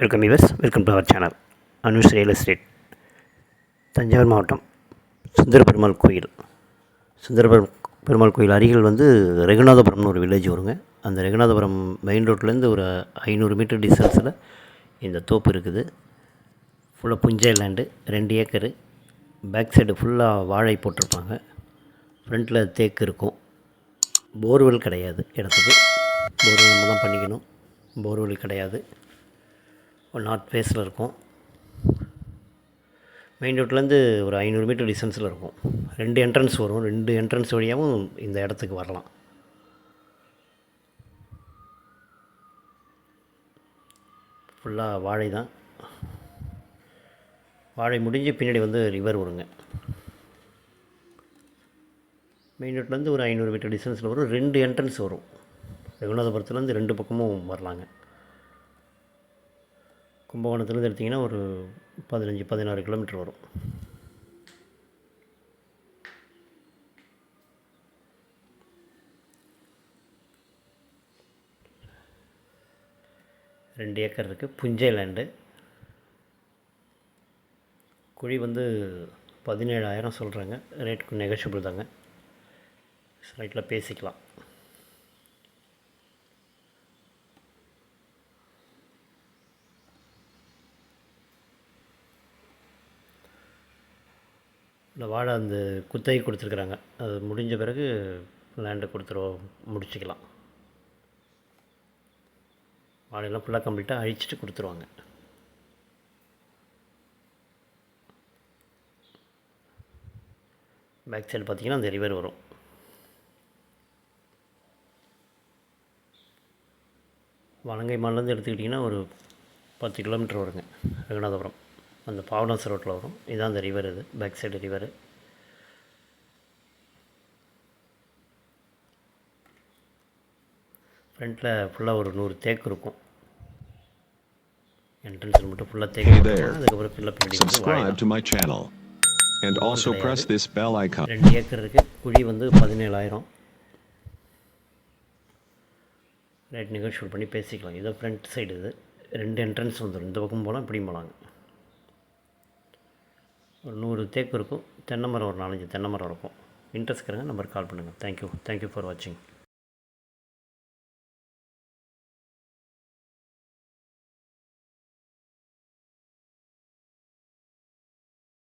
Welcome viewers, welcome to our channel Anush real estate. Thanjavur மாவட்டம் சுந்தர பெருமாள் கோயில். பெருமாள் கோயில் அருகில் ரெகுநாதபுரம்னு ஒரு வில்லேஜ் வருங்க. அந்த ரெகுநாதபுரம் மெயின் ரோட்லேருந்து ஒரு 500 மீட்டர் டிஸ்டன்ஸில் இந்த தோப்பு இருக்குது. ஃபுல்லாக புஞ்சை லேண்டு, 2 ஏக்கரு. பேக் சைடு ஃபுல்லாக வாழை போட்டிருப்பாங்க. ஃப்ரண்ட்டில் தேக்கு இருக்கும். போர்வெல் கிடையாது இடத்துக்கு. போர்வெல் நம்ம தான் பண்ணிக்கணும். போர்வெல் கிடையாது. ஒரு நார்த் ஃபேஸில் இருக்கும். மெயின் ரோட்லேருந்து ஒரு 500 மீட்டர் டிஸ்டன்ஸில் இருக்கும். 2 என்ட்ரன்ஸ் வரும். 2 என்ட்ரன்ஸ் வழியாகவும் இந்த இடத்துக்கு வரலாம். ஃபுல்லாக வாழை தான். வாழை முடிஞ்சு பின்னாடி ரிவர் வருங்க. மெயின் ரோட்லேருந்து ஒரு 500 மீட்டர் டிஸ்டன்ஸில் வரும். 2 என்ட்ரன்ஸ் வரும். ரகுநாதபுரத்துலேருந்து 2 பக்கமும் வரலாங்க. கும்பகோணத்துலேருந்து எடுத்திங்கன்னா ஒரு 15-16 கிலோமீட்டர் வரும். ரெண்டு ஏக்கர் இருக்குது. புஞ்சை லேண்டு. குழி 17,000 சொல்கிறாங்க. ரேட்டுக்கு நெகோஷியபிள் தாங்க. சைட்டில் பேசிக்கலாம். இந்த வாழை அந்த குத்தகை கொடுத்துருக்குறாங்க. அது முடிஞ்ச பிறகு லேண்டை முடிச்சிக்கலாம். வாழையெல்லாம் ஃபுல்லாக கம்ப்ளீட்டாக அழிச்சிட்டு கொடுத்துருவாங்க. பேக் சைடு பார்த்திங்கன்னா அந்த ரிவர் வரும். வலங்கை மாலேருந்து எடுத்துக்கிட்டிங்கன்னா ஒரு 10 கிலோமீட்டர் வருங்க. ரகுநாதபுரம் அந்த பாவனாஸ் ரோட்டில் வரும். இதுதான் அந்த ரிவர். இது பேக் சைடு ரிவரு. ஃப்ரண்ட்டில் ஃபுல்லாக ஒரு 100 தேக்கு இருக்கும். என்ட்ரன்ஸில் மட்டும் ஃபுல்லாக தேக்கு. அதுக்கப்புறம் ஃபில்லப் பண்ணி 2 ஏக்கர் இருக்குது. குழி 17,000. ரேட் நெகோஷியேட் பண்ணி பேசிக்கலாம். இதை ஃப்ரண்ட் சைடு. இது 2 என்ட்ரன்ஸ் வந்துடும். இந்த பக்கம் போகலாம், இப்படியும் போகலாங்க. ஒரு 100 தேக்கு இருக்கும். தென்னை மரம் ஒரு 4-5 தென்னை மரம் இருக்கும். இன்ட்ரெஸ்ட் இருக்கிறவங்க நம்பருக்கு கால் பண்ணுங்கள். தேங்க்யூ ஃபார் வாட்சிங்.